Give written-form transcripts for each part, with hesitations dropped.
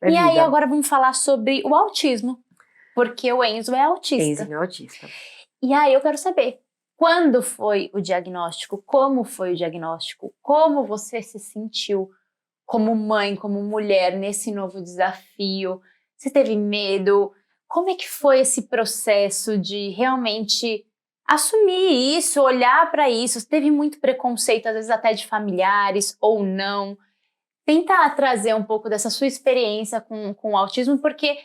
E aí agora vamos falar sobre o autismo, porque o Enzo é autista. Enzo é autista. E aí eu quero saber, quando foi o diagnóstico? Como foi o diagnóstico? Como você se sentiu como mãe, como mulher nesse novo desafio? Você teve medo? Como é que foi esse processo de realmente assumir isso, olhar para isso? Você teve muito preconceito, às vezes até de familiares ou não? Tenta trazer um pouco dessa sua experiência com o autismo, porque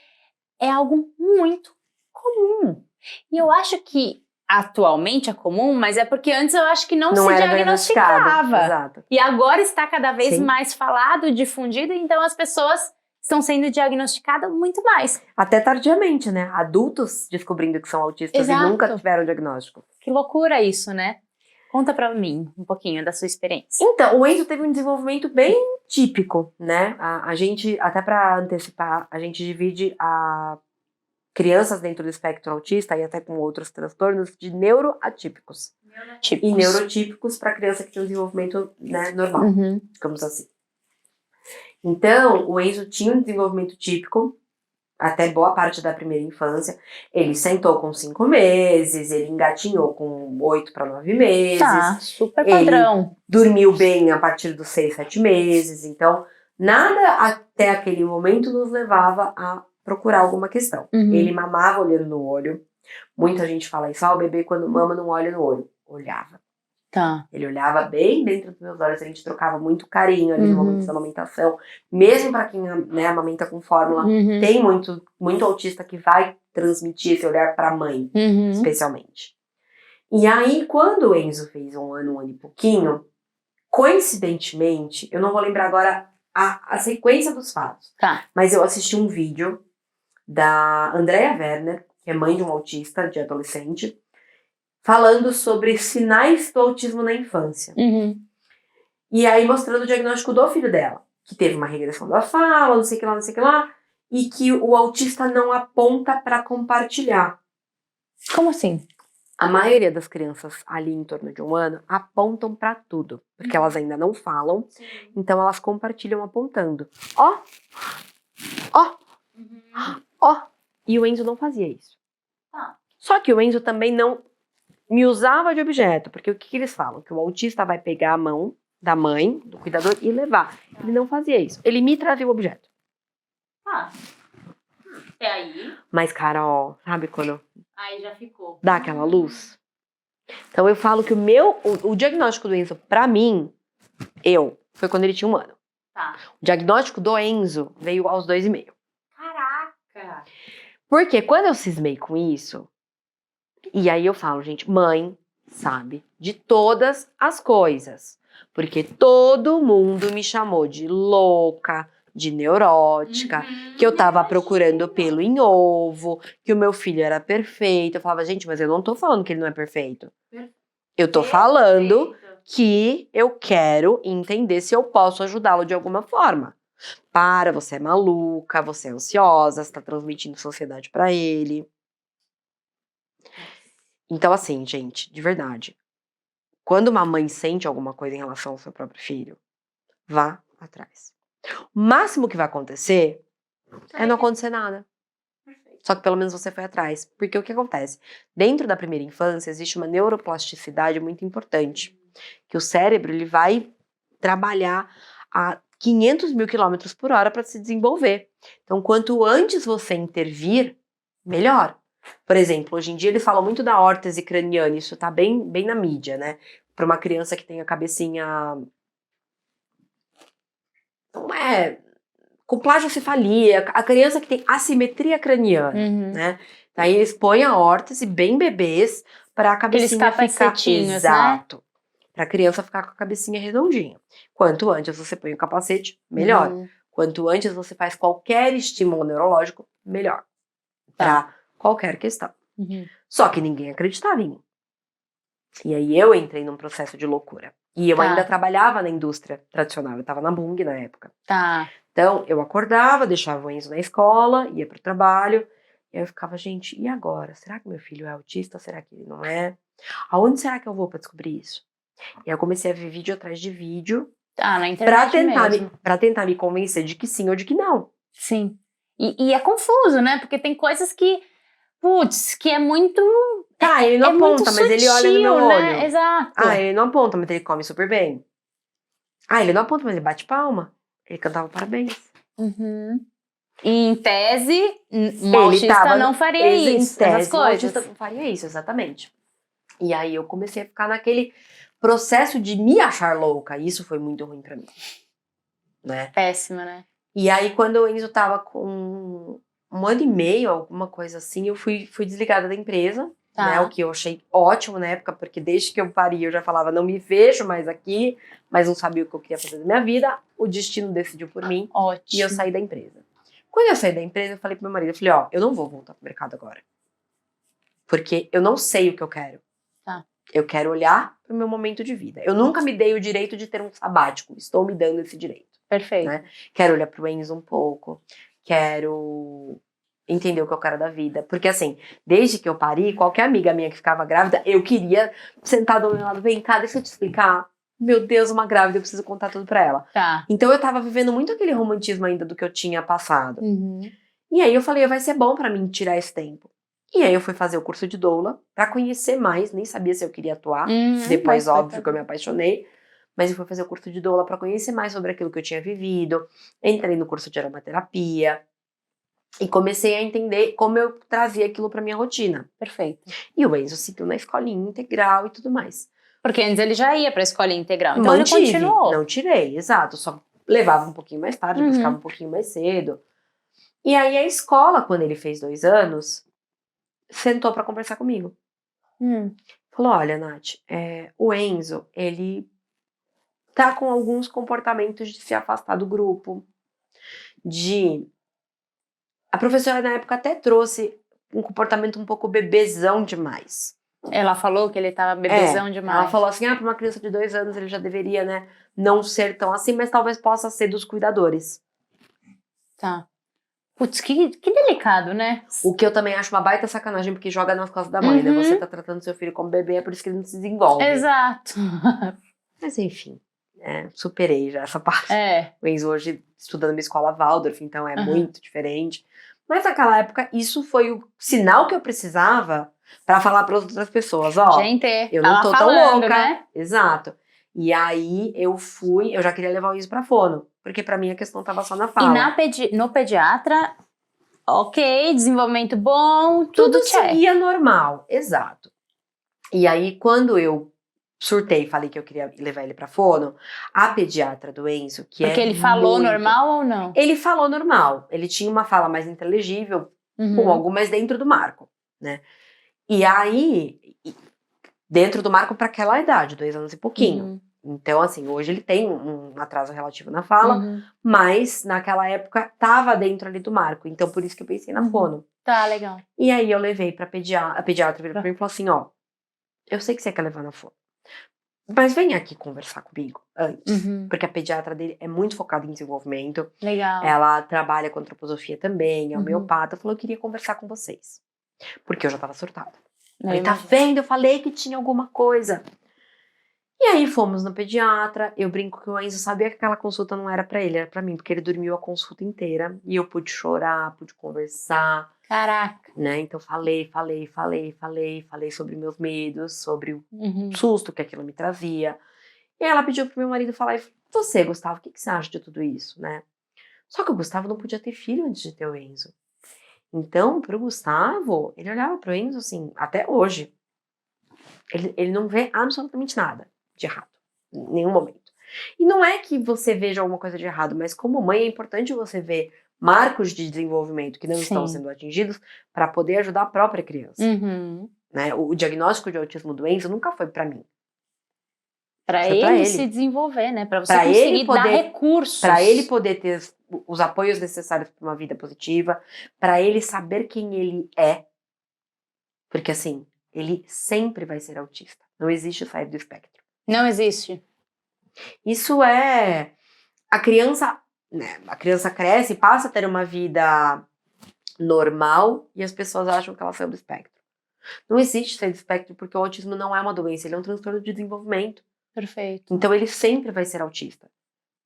é algo muito comum. E eu acho que atualmente é comum, mas é porque antes eu acho que não se era diagnosticava. Exato. E agora está cada vez Sim. mais falado, difundido, então as pessoas estão sendo diagnosticadas muito mais. Até tardiamente, né? Adultos descobrindo que são autistas Exato. e nunca tiveram diagnóstico. Que loucura isso, né? Conta pra mim um pouquinho da sua experiência. Então, o Enzo teve um desenvolvimento bem típico, né? A gente, até para antecipar, a gente divide a crianças dentro do espectro autista e até com outros transtornos de neuroatípicos. E neurotípicos para criança que tem um desenvolvimento, né, normal, digamos assim. Então, o Enzo tinha um desenvolvimento típico, até boa parte da primeira infância. Ele sentou com 5 meses, ele engatinhou com 8 para 9 meses. Tá, super padrão. Ele dormiu bem a partir dos 6, 7 meses. Então, nada até aquele momento nos levava a procurar alguma questão. Ele mamava olhando no olho. Muita gente fala isso, o bebê quando mama não olha no olho. Olhava. Tá. Ele olhava bem dentro dos meus olhos, a gente trocava muito carinho ali no momento da amamentação. Mesmo para quem, né, amamenta com fórmula, tem muito autista que vai transmitir esse olhar para a mãe, especialmente. E aí, quando o Enzo fez 1 ano e pouquinho, coincidentemente, eu não vou lembrar agora a sequência dos fatos, mas eu assisti um vídeo da Andrea Werner, que é mãe de um autista de adolescente, falando sobre sinais do autismo na infância. E aí mostrando o diagnóstico do filho dela, que teve uma regressão da fala, não sei o que lá, não sei o que lá, e que o autista não aponta para compartilhar. Como assim? A maioria das crianças ali em torno de 1 ano apontam para tudo, porque elas ainda não falam, então elas compartilham apontando. Ó, ó, ó. E o Enzo não fazia isso. Só que o Enzo também não me usava de objeto, porque o que eles falam? Que o autista vai pegar a mão da mãe, do cuidador, e levar. Ele não fazia isso. Ele me trazia o objeto. Até aí. Mas, Carol, sabe quando Aí já ficou. dá aquela luz? Então eu falo que o diagnóstico do Enzo, pra mim, foi quando ele tinha 1 ano. O diagnóstico do Enzo veio aos 2,5. Caraca! Porque quando eu cismei com isso, e aí eu falo, gente, mãe sabe de todas as coisas. Porque todo mundo me chamou de louca, de neurótica, que eu tava procurando pelo em ovo, que o meu filho era perfeito. Eu falava, gente, mas eu não tô falando que ele não é perfeito. Eu tô falando que eu quero entender se eu posso ajudá-lo de alguma forma. Você é maluca, você é ansiosa, você tá transmitindo ansiedade pra ele. Então, assim, gente, de verdade, quando uma mãe sente alguma coisa em relação ao seu próprio filho, vá atrás. O máximo que vai acontecer é não acontecer nada. Só que pelo menos você foi atrás. Porque o que acontece? Dentro da primeira infância existe uma neuroplasticidade muito importante. Que o cérebro ele vai trabalhar a 500 mil quilômetros por hora para se desenvolver. Então, quanto antes você intervir, melhor. Por exemplo, hoje em dia eles falam muito da órtese craniana, isso tá bem na mídia, né? Para uma criança que tem a cabecinha... Não é... com plagiocefalia, a criança que tem assimetria craniana, né? Daí eles põem a órtese bem bebês para a cabecinha ficar... Exato. Né? Para a criança ficar com a cabecinha redondinha. Quanto antes você põe o capacete, melhor. Quanto antes você faz qualquer estímulo neurológico, melhor. Para qualquer questão. Só que ninguém acreditava em mim. E aí eu entrei num processo de loucura. E eu ainda trabalhava na indústria tradicional. Eu estava na Bung na época. Então, eu acordava, deixava o Enzo na escola, ia pro trabalho. E aí eu ficava, gente, e agora? Será que meu filho é autista? Será que ele não é? Aonde será que eu vou para descobrir isso? E aí eu comecei a ver vídeo atrás de vídeo. Na internet pra tentar me convencer de que sim ou de que não. Sim. E é confuso, né? Porque tem coisas que, putz, que é muito... Tá, ele não aponta, mas ele olha no meu olho. Né? Exato. Ah, ele não aponta, mas ele come super bem. Ah, ele não aponta, mas ele bate palma. Ele cantava parabéns. Uhum. E em tese, um autista não faria isso, essas coisas. Um autista não faria isso, exatamente. E aí eu comecei a ficar naquele processo de me achar louca. E isso foi muito ruim pra mim. Né? Péssima, né? E aí quando o Enzo tava com 1 ano e meio, alguma coisa assim, eu fui desligada da empresa. Tá. Né, o que eu achei ótimo na época, porque desde que eu pari eu já falava, não me vejo mais aqui, mas não sabia o que eu queria fazer da minha vida. O destino decidiu por mim. Ótimo. E eu saí da empresa. Quando eu saí da empresa, eu falei pro meu marido, eu falei, ó, eu não vou voltar pro mercado agora. Porque eu não sei o que eu quero. Tá. Eu quero olhar pro meu momento de vida. Eu nunca me dei o direito de ter um sabático. Estou me dando esse direito. Perfeito. Né? Quero olhar pro Enzo um pouco. Quero entender o que eu quero da vida. Porque assim, desde que eu pari, qualquer amiga minha que ficava grávida, eu queria sentar do meu lado, vem cá, deixa eu te explicar. Meu Deus, uma grávida, eu preciso contar tudo pra ela. Tá. Então eu tava vivendo muito aquele romantismo ainda do que eu tinha passado. Uhum. E aí eu falei, vai ser bom pra mim tirar esse tempo. E aí eu fui fazer o curso de doula pra conhecer mais, nem sabia se eu queria atuar. Depois, óbvio, que eu me apaixonei. Mas eu fui fazer o curso de doula pra conhecer mais sobre aquilo que eu tinha vivido. Entrei no curso de aromaterapia. E comecei a entender como eu trazia aquilo pra minha rotina. Perfeito. E o Enzo seguiu na escolinha integral e tudo mais. Porque antes ele já ia pra escolinha integral. Então ele continuou. Não tirei, exato. Só levava um pouquinho mais tarde, buscava um pouquinho mais cedo. E aí a escola, quando ele fez 2 anos, sentou pra conversar comigo. Falou, olha, Nath, o Enzo, ele tá com alguns comportamentos de se afastar do grupo. A professora na época até trouxe um comportamento um pouco bebezão demais. Ela falou que ele tava bebezão demais. Ela falou assim, pra uma criança de 2 anos ele já deveria, né, não ser tão assim, mas talvez possa ser dos cuidadores. Tá. Putz, que delicado, né? O que eu também acho uma baita sacanagem, porque joga nas costas da mãe, né? Você tá tratando seu filho como bebê, é por isso que ele não se desenvolve. Exato. Mas enfim, superei já essa parte. O Enzo hoje estuda numa escola Waldorf, então é muito diferente. Mas naquela época, isso foi o sinal que eu precisava pra falar para outras pessoas, ó. Gente, eu não tô tão louca. Né? Exato. E aí eu já queria levar o Enzo pra fono, porque pra mim a questão tava só na fala. E no pediatra, ok, desenvolvimento bom, tudo seguia normal, exato. E aí quando eu surtei e falei que eu queria levar ele pra fono, a pediatra do Enzo, Porque ele falou normal ou não? Ele falou normal, ele tinha uma fala mais inteligível, com algumas dentro do marco, né? E aí, dentro do marco para aquela idade, 2 anos e pouquinho. Então, assim, hoje ele tem um atraso relativo na fala, mas naquela época tava dentro ali do marco. Então, por isso que eu pensei na fono. Tá, legal. E aí eu levei pra a pediatra virou pra mim e falou assim, ó, eu sei que você quer levar na fono, mas vem aqui conversar comigo antes. Porque a pediatra dele é muito focada em desenvolvimento. Legal. Ela trabalha com antroposofia também, é homeopata. Falou, eu queria conversar com vocês. Porque eu já tava surtada. Falei, tá vendo? Eu falei que tinha alguma coisa. E aí fomos no pediatra. Eu brinco que o Enzo sabia que aquela consulta não era pra ele, era pra mim. Porque ele dormiu a consulta inteira. E eu pude chorar, pude conversar. Caraca. Né? Então falei sobre meus medos, sobre o susto que aquilo me trazia. E aí ela pediu pro meu marido falar, e você, Gustavo, o que você acha de tudo isso, né? Só que o Gustavo não podia ter filho antes de ter o Enzo. Então, pro Gustavo, ele olhava pro Enzo assim, até hoje. Ele não vê absolutamente nada de errado, em nenhum momento. E não é que você veja alguma coisa de errado, mas como mãe é importante você ver marcos de desenvolvimento que não estão sendo atingidos para poder ajudar a própria criança. Né? O diagnóstico de autismo do Enzo nunca foi para mim. Para ele se desenvolver, né? Para você conseguir dar recursos. Para ele poder ter os apoios necessários para uma vida positiva, para ele saber quem ele é. Porque assim, ele sempre vai ser autista. Não existe sair do espectro. Não existe. Isso é... A criança cresce, passa a ter uma vida normal e as pessoas acham que ela saiu do espectro. Não existe sair do espectro porque o autismo não é uma doença, ele é um transtorno de desenvolvimento. Perfeito. Então ele sempre vai ser autista.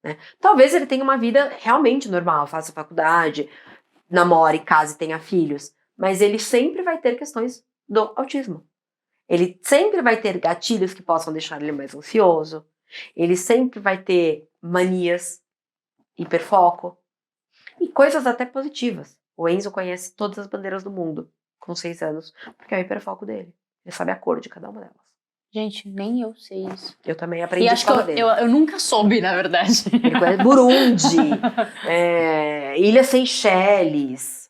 né? Talvez ele tenha uma vida realmente normal, faça faculdade, namore, case, tenha filhos, mas ele sempre vai ter questões do autismo. Ele sempre vai ter gatilhos que possam deixar ele mais ansioso, ele sempre vai ter manias, hiperfoco e coisas até positivas. O Enzo conhece todas as bandeiras do mundo com 6 anos, porque é o hiperfoco dele. Ele sabe a cor de cada uma delas. Gente, nem eu sei isso. Eu também aprendi e acho que eu nunca soube, na verdade. Ele conhece Burundi, Ilha Seychelles,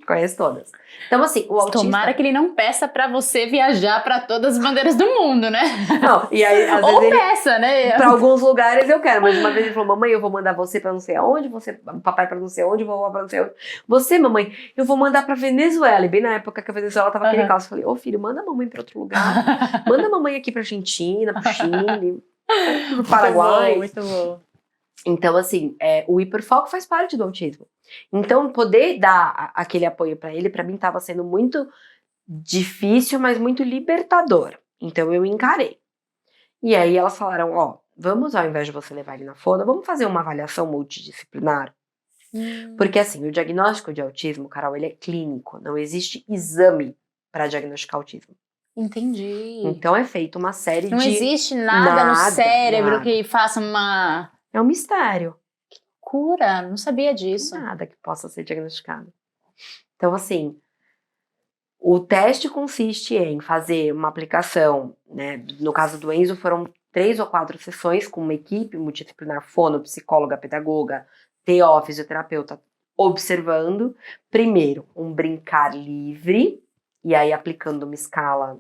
conhece todas. Então, assim, o autista... Tomara que ele não peça pra você viajar pra todas as bandeiras do mundo, né? Não, e aí, às Ou vezes peça, né? Pra alguns lugares eu quero, mas uma vez ele falou, mamãe, eu vou mandar você pra não sei aonde, papai pra não sei aonde, vovó pra não sei aonde. Você, mamãe, eu vou mandar pra Venezuela. E bem na época que a Venezuela tava aquele caos, eu falei, ô filho, manda a mamãe pra outro lugar. Manda a mamãe aqui pra Argentina, pro Chile, pro Paraguai. Muito bom. Então, assim, o hiperfoco faz parte do autismo. Então, poder dar aquele apoio pra ele, pra mim, tava sendo muito difícil, mas muito libertador. Então, eu encarei. E aí, elas falaram, ó, vamos, ao invés de você levar ele na fono, vamos fazer uma avaliação multidisciplinar. Porque, assim, o diagnóstico de autismo, Carol, ele é clínico. Não existe exame pra diagnosticar autismo. Entendi. Então, é feita uma série Não de... existe nada no cérebro nada. que faça uma... É um mistério. Cura, não sabia disso. Nada que possa ser diagnosticado. Então, assim, o teste consiste em fazer uma aplicação, né? No caso do Enzo, foram 3 ou 4 sessões com uma equipe multidisciplinar, fono, psicóloga, pedagoga, TO, fisioterapeuta, observando, primeiro, um brincar livre, e aí aplicando uma escala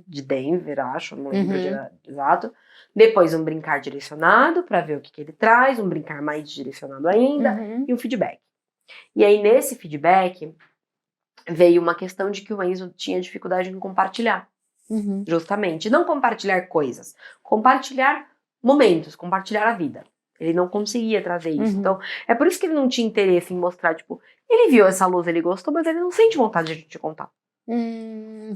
de Denver, acho, não lembro exato. Depois um brincar direcionado, para ver o que ele traz, um brincar mais direcionado ainda, e um feedback. E aí, nesse feedback, veio uma questão de que o Enzo tinha dificuldade em compartilhar. Justamente. Não compartilhar coisas, compartilhar momentos, compartilhar a vida. Ele não conseguia trazer isso. Então, é por isso que ele não tinha interesse em mostrar, tipo, ele viu essa luz, ele gostou, mas ele não sente vontade de te contar.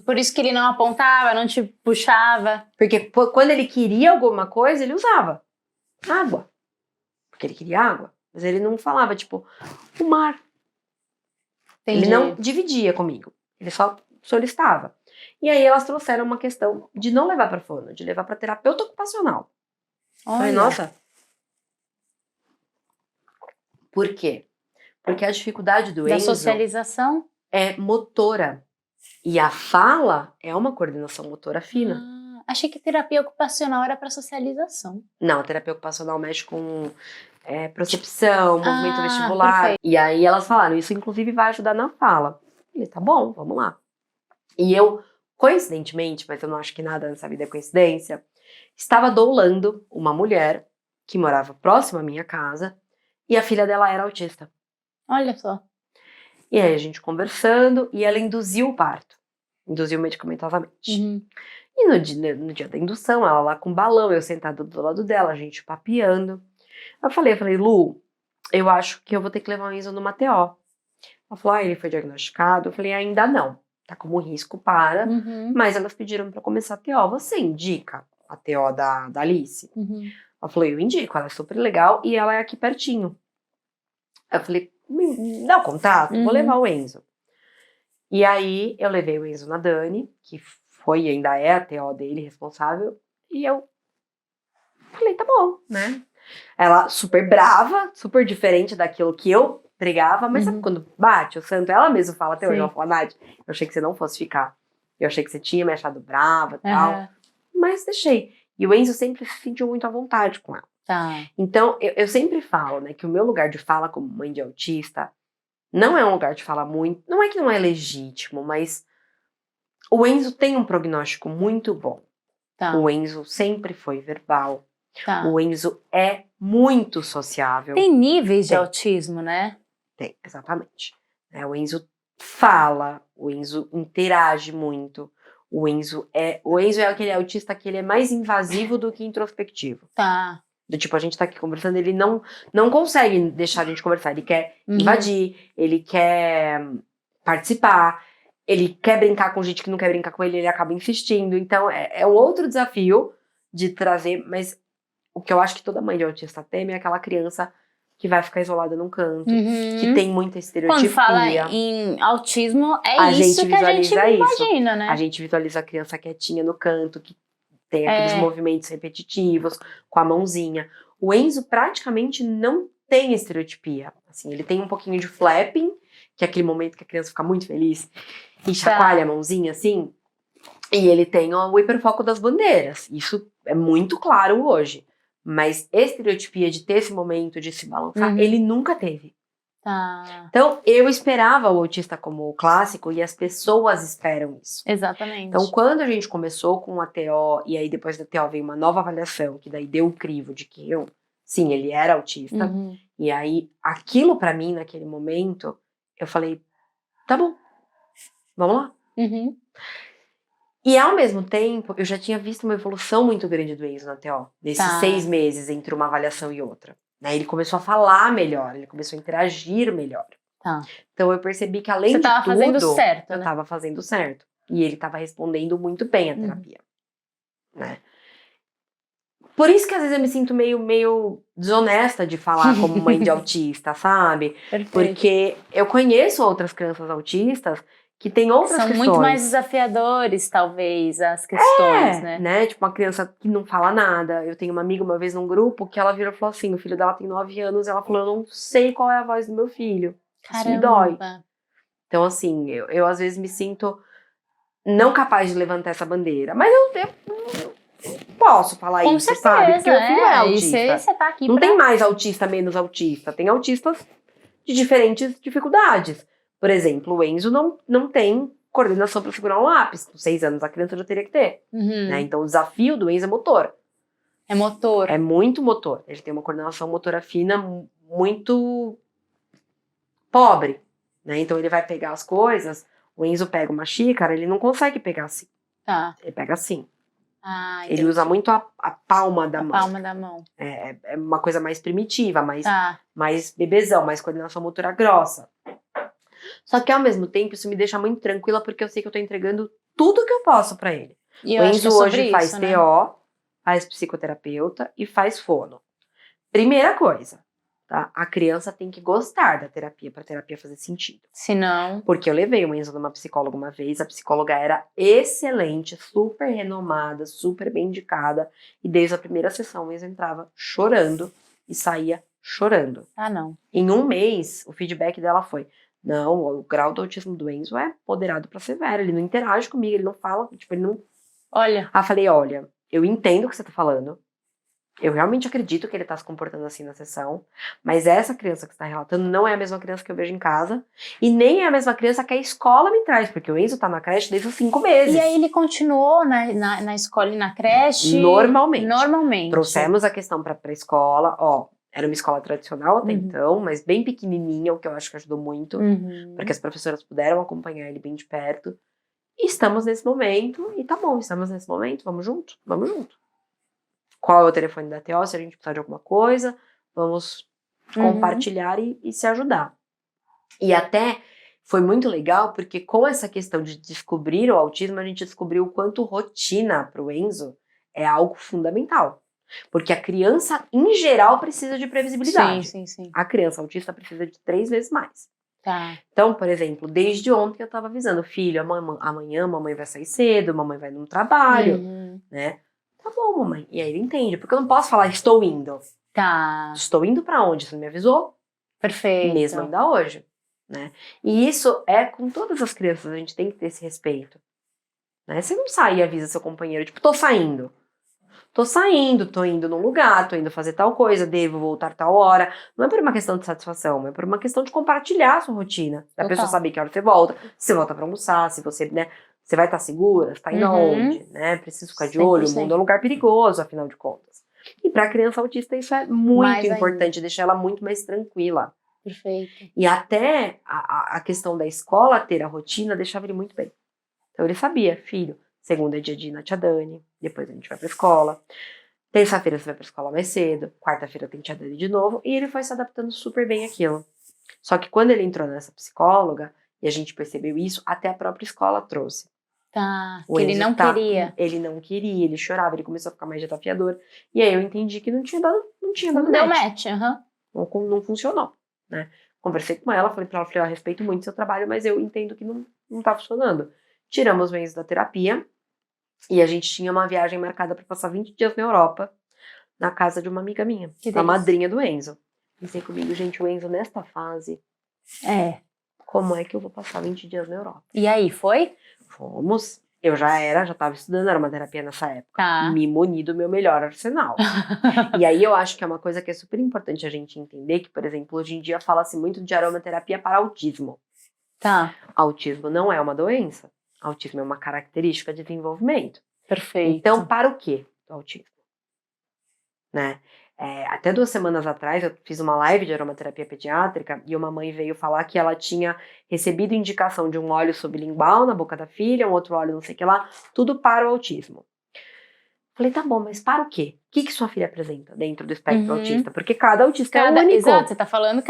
Por isso que ele não apontava, não te puxava. Porque quando ele queria alguma coisa, ele usava água. Porque ele queria água. Mas ele não falava, tipo, o mar. Entendi. Ele não dividia comigo. Ele só solicitava. E aí elas trouxeram uma questão de não levar para fono, de levar para terapeuta ocupacional. Falei, nossa. Por quê? Porque a dificuldade do Enzo... Da socialização? É motora. E a fala é uma coordenação motora fina. Achei que terapia ocupacional era para socialização. Não, a terapia ocupacional mexe com procepção, movimento vestibular. Perfeito. E aí elas falaram, isso inclusive vai ajudar na fala. Ele, tá bom, vamos lá. E eu, coincidentemente, mas eu não acho que nada nessa vida é coincidência, estava doulando uma mulher que morava próxima à minha casa e a filha dela era autista. Olha só. E aí a gente conversando e ela induziu o parto. Induziu medicamentosamente. E no dia da indução, ela lá com balão, eu sentada do lado dela, a gente papeando. Eu falei, Lu, eu acho que eu vou ter que levar o Enzo numa TO. Ela falou, ele foi diagnosticado? Eu falei, ainda não. Tá como risco para, mas elas pediram pra começar a TO. Você indica a TO da Alice? Ela falou, eu indico, ela é super legal e ela é aqui pertinho. Eu falei, me dá o contato, vou levar o Enzo. E aí, eu levei o Enzo na Dani, que foi e ainda é a TO dele, responsável, e eu falei, tá bom, né? Ela super brava, super diferente daquilo que eu pregava, mas sabe quando bate o santo? Ela mesma fala até hoje, ela fala, Nath, eu achei que você não fosse ficar. Eu achei que você tinha me achado brava e tal, mas deixei. E o Enzo sempre se sentiu muito à vontade com ela. Tá. Então, eu sempre falo, né, que o meu lugar de fala como mãe de autista não é um lugar de fala muito... Não é que não é legítimo, mas o Enzo tem um prognóstico muito bom. Tá. O Enzo sempre foi verbal. Tá. O Enzo é muito sociável. Tem níveis de autismo, né? Tem, exatamente. O Enzo fala, o Enzo interage muito. O Enzo é aquele autista que ele é mais invasivo do que introspectivo. Tá. Do tipo, a gente tá aqui conversando, ele não consegue deixar a gente conversar. Ele quer invadir, ele quer participar, ele quer brincar com gente que não quer brincar com ele, ele acaba insistindo. Então, é um outro desafio de trazer, mas o que eu acho que toda mãe de autista teme é aquela criança que vai ficar isolada num canto, que tem muita estereotipia. Quando fala em autismo, é isso que a gente imagina, né? A gente visualiza a criança quietinha no canto, que tem aqueles movimentos repetitivos, com a mãozinha. O Enzo praticamente não tem estereotipia. Assim, ele tem um pouquinho de flapping, que é aquele momento que a criança fica muito feliz e chacoalha a mãozinha assim. E ele tem o hiperfoco das bandeiras. Isso é muito claro hoje. Mas estereotipia de ter esse momento de se balançar, ele nunca teve. Tá. Então, eu esperava o autista como o clássico e as pessoas esperam isso. Exatamente. Então, quando a gente começou com a TO, e aí depois da TO veio uma nova avaliação, que daí deu o crivo de que sim, ele era autista. E aí, aquilo pra mim, naquele momento, eu falei, tá bom, vamos lá. E ao mesmo tempo, eu já tinha visto uma evolução muito grande do Enzo na TO, nesses 6 meses entre uma avaliação e outra. Né? Ele começou a falar melhor, ele começou a interagir melhor. Então eu percebi que além de tudo, fazendo certo, eu tava fazendo certo. E ele tava respondendo muito bem à terapia. Né? Por isso que às vezes eu me sinto meio desonesta de falar como mãe de autista, sabe? Perfeito. Porque eu conheço outras crianças autistas que tem outras questões. São muito mais desafiadores, talvez, as questões, né? Tipo, uma criança que não fala nada. Eu tenho uma amiga uma vez num grupo que ela virou e falou assim, o filho dela tem 9 anos, e ela falou, eu não sei qual é a voz do meu filho. Caramba. Isso me dói. Então, assim, eu às vezes me sinto não capaz de levantar essa bandeira. Mas eu posso falar com isso, certeza, sabe? Porque o filho é autista. E você tá aqui não tem mais autista menos autista. Tem autistas de diferentes dificuldades. Por exemplo, o Enzo não tem coordenação para segurar um lápis. Com 6 anos a criança já teria que ter. Né? Então o desafio do Enzo é motor. É motor. É muito motor. Ele tem uma coordenação motora fina muito pobre. Né? Então ele vai pegar as coisas, o Enzo pega uma xícara, ele não consegue pegar assim. Ele pega assim. Ele usa muito a palma da mão. A palma da mão. É uma coisa mais primitiva, mais bebezão, mais coordenação motora grossa. Só que ao mesmo tempo isso me deixa muito tranquila porque eu sei que eu tô entregando tudo que eu posso pra ele. O Enzo hoje faz TO, faz psicoterapeuta e faz fono. Primeira coisa, tá? A criança tem que gostar da terapia pra terapia fazer sentido. Se não... Porque eu levei o Enzo numa psicóloga uma vez, a psicóloga era excelente, super renomada, super bem indicada. E desde a primeira sessão o Enzo entrava chorando e saía chorando. Não. Em 1 mês, o feedback dela foi... Não, o grau do autismo do Enzo é moderado pra severo. Ele não interage comigo, ele não fala, tipo, ele não... Olha. Eu falei, olha, eu entendo o que você tá falando. Eu realmente acredito que ele tá se comportando assim na sessão. Mas essa criança que você tá relatando não é a mesma criança que eu vejo em casa. E nem é a mesma criança que a escola me traz. Porque o Enzo tá na creche desde os 5 meses. E aí ele continuou na escola e na creche? Normalmente. Trouxemos a questão pra escola, era uma escola tradicional até então, mas bem pequenininha, o que eu acho que ajudou muito, porque as professoras puderam acompanhar ele bem de perto. E estamos nesse momento, e tá bom, estamos nesse momento, vamos junto. Qual é o telefone da TO, se a gente precisar de alguma coisa, vamos compartilhar e se ajudar. E até foi muito legal, porque com essa questão de descobrir o autismo, a gente descobriu o quanto rotina pro Enzo é algo fundamental. Porque a criança, em geral, precisa de previsibilidade. Sim. A criança autista precisa de 3 vezes mais. Tá. Então, por exemplo, desde ontem eu tava avisando, filho, amanhã a mamãe vai sair cedo, a mamãe vai no trabalho, né? Tá bom, mamãe. E aí ele entende, porque eu não posso falar, estou indo. Tá. Estou indo pra onde? Você não me avisou? Perfeito. Mesmo ainda hoje, né? E isso é com todas as crianças, a gente tem que ter esse respeito. Né? Você não sai e avisa seu companheiro, tipo, tô saindo. Tô indo num lugar, tô indo fazer tal coisa, devo voltar tal hora. Não é por uma questão de satisfação, é por uma questão de compartilhar a sua rotina. Da pessoa saber que hora você volta, se você volta pra almoçar, se você, né, você vai estar segura, você tá indo aonde, né? Preciso ficar de olho, 100%. O mundo é um lugar perigoso, afinal de contas. E pra criança autista isso é muito importante, deixar ela muito mais tranquila. Perfeito. E até a questão da escola ter a rotina deixava ele muito bem. Então ele sabia, filho, segunda é dia de ir na tia Dani, depois a gente vai pra escola. Terça-feira você vai pra escola mais cedo, quarta-feira tem tia Dani de novo, e ele foi se adaptando super bem àquilo. Só que quando ele entrou nessa psicóloga, e a gente percebeu isso, até a própria escola trouxe. Tá, que ele não queria. Ele não queria, ele chorava, ele começou a ficar mais desafiador. E aí eu entendi que não tinha dado Não deu match, não funcionou, né? Conversei com ela, falei pra ela, eu respeito muito seu trabalho, mas eu entendo que não tá funcionando. Tiramos o Enzo da terapia e a gente tinha uma viagem marcada para passar 20 dias na Europa, na casa de uma amiga minha, a madrinha do Enzo. Pensei comigo, gente, o Enzo nesta fase, como é que eu vou passar 20 dias na Europa? E aí, foi? Fomos. Eu já tava estudando aromaterapia nessa época. Tá. Me muni do meu melhor arsenal. E aí eu acho que é uma coisa que é super importante a gente entender, que, por exemplo, hoje em dia fala-se muito de aromaterapia para autismo. Tá. Autismo não é uma doença. Autismo é uma característica de desenvolvimento. Perfeito. Então, para o quê do autismo? Né? Até 2 semanas atrás eu fiz uma live de aromaterapia pediátrica e uma mãe veio falar que ela tinha recebido indicação de um óleo sublingual na boca da filha, um outro óleo não sei o que lá, tudo para o autismo. Falei, tá bom, mas para o quê? O que sua filha apresenta dentro do espectro autista? Porque cada autista é único. Exato, você tá falando que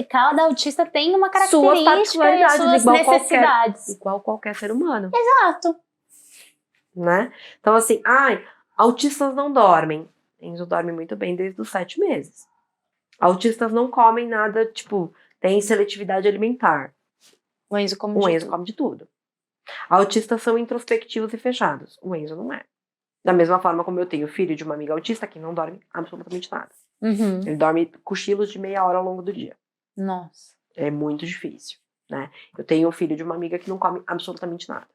cada autista tem uma característica suas particularidades, e suas necessidades. Igual qualquer ser humano. Exato. Né? Então assim, autistas não dormem. Enzo dorme muito bem desde os 7 meses. Autistas não comem nada, tipo, tem seletividade alimentar. O Enzo come de tudo. Autistas são introspectivos e fechados. O Enzo não é. Da mesma forma como eu tenho filho de uma amiga autista que não dorme absolutamente nada. Ele dorme cochilos de meia hora ao longo do dia. Nossa. É muito difícil, né? Eu tenho um filho de uma amiga que não come absolutamente nada.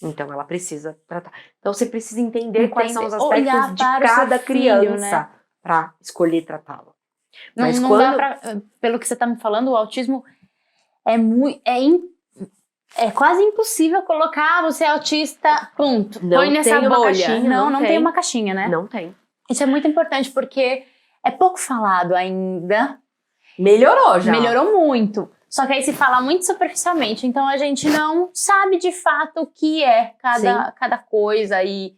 Então ela precisa tratar. Então você precisa entender quais são os aspectos de cada criança, né? Para escolher tratá-lo. Mas não dá pra, pelo que você tá me falando, o autismo é quase impossível colocar você é autista, ponto. Põe nessa bolha. Caixinha, não tem uma caixinha, né? Não tem. Isso é muito importante porque é pouco falado ainda. Melhorou já. Melhorou muito. Só que aí se fala muito superficialmente, então a gente não sabe de fato o que é cada coisa. E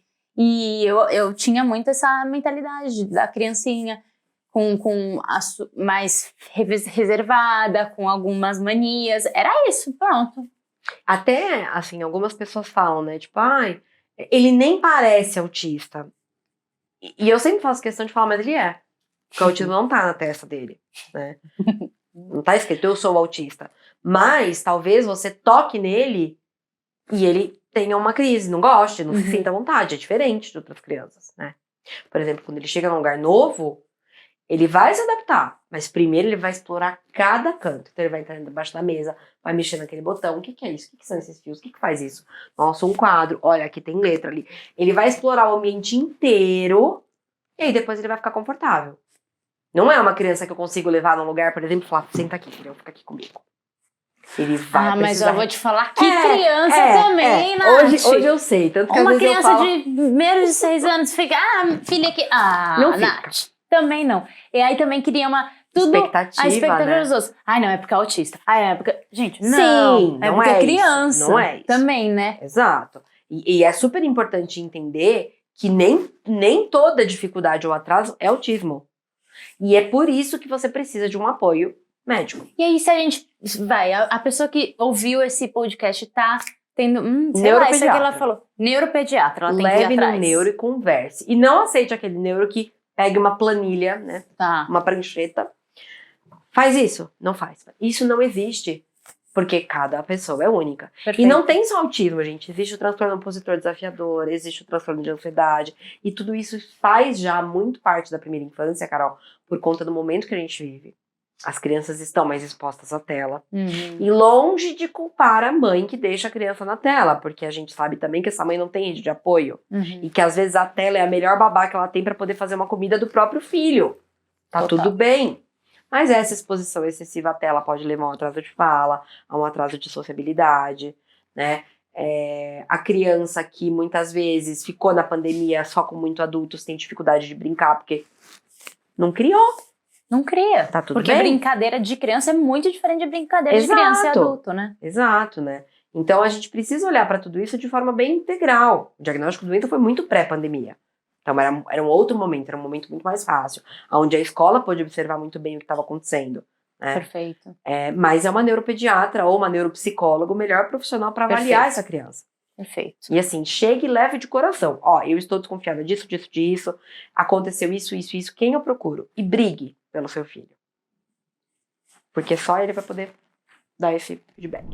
eu tinha muito essa mentalidade da criancinha mais reservada, com algumas manias. Era isso, pronto. Até, assim, algumas pessoas falam, né? Tipo, ele nem parece autista. E eu sempre faço questão de falar, mas ele é. Porque o autismo não tá na testa dele, né? Não tá escrito, eu sou autista. Mas, talvez você toque nele e ele tenha uma crise, não goste, não se sinta à vontade. É diferente de outras crianças, né? Por exemplo, quando ele chega num lugar novo, ele vai se adaptar. Mas primeiro ele vai explorar cada canto. Então ele vai entrar debaixo da mesa, vai mexer naquele botão. O que é isso? O que são esses fios? O que faz isso? Nossa, um quadro. Olha, aqui tem letra ali. Ele vai explorar o ambiente inteiro e aí depois ele vai ficar confortável. Não é uma criança que eu consigo levar num lugar, por exemplo, e falar, senta aqui, filho, fica aqui comigo. Ele vai mas eu vou te falar que criança também, Nath. Hoje eu sei. Tanto que uma às vezes criança eu falo, de menos de 6 anos fica, filha aqui. não Nath, também não. E aí também queria expectativa, a expectativa né? dos outros. Não, é porque é autista. É porque... Gente, não. Sim, é não porque é criança. Isso, não é isso. Também, né? Exato. E é super importante entender que nem toda dificuldade ou atraso é autismo. E é por isso que você precisa de um apoio médico. E aí, se a gente a pessoa que ouviu esse podcast tá tendo, sei lá, isso aqui ela falou, neuropediatra, ela tem que ir atrás. Leve no neuro e converse. E não aceite aquele neuro que pegue uma planilha, né? Uma prancheta. Faz isso. Não faz. Isso não existe. Porque cada pessoa é única. Perfeito. E não tem só autismo, gente. Existe o transtorno opositor desafiador, existe o transtorno de ansiedade. E tudo isso faz já muito parte da primeira infância, Carol, por conta do momento que a gente vive. As crianças estão mais expostas à tela. E longe de culpar a mãe que deixa a criança na tela. Porque a gente sabe também que essa mãe não tem rede de apoio. E que às vezes a tela é a melhor babá que ela tem para poder fazer uma comida do próprio filho. Tá tudo bem. Mas essa exposição excessiva à tela pode levar a um atraso de fala, a um atraso de sociabilidade, né? A criança que muitas vezes ficou na pandemia só com muito adultos tem dificuldade de brincar porque não criou. Não cria. Tá tudo porque bem? Brincadeira de criança é muito diferente de brincadeira de criança e adulto, né? Exato, né? Então a gente precisa olhar para tudo isso de forma bem integral. O diagnóstico do Enzo foi muito pré-pandemia. Então era um outro momento, era um momento muito mais fácil, onde a escola pôde observar muito bem o que estava acontecendo, né? Perfeito. Mas é uma neuropediatra ou uma neuropsicóloga o melhor profissional para avaliar essa criança. Perfeito. E assim, chegue e leve de coração. Ó, eu estou desconfiada disso. Aconteceu isso. Quem eu procuro? E brigue pelo seu filho. Porque só ele vai poder dar esse feedback.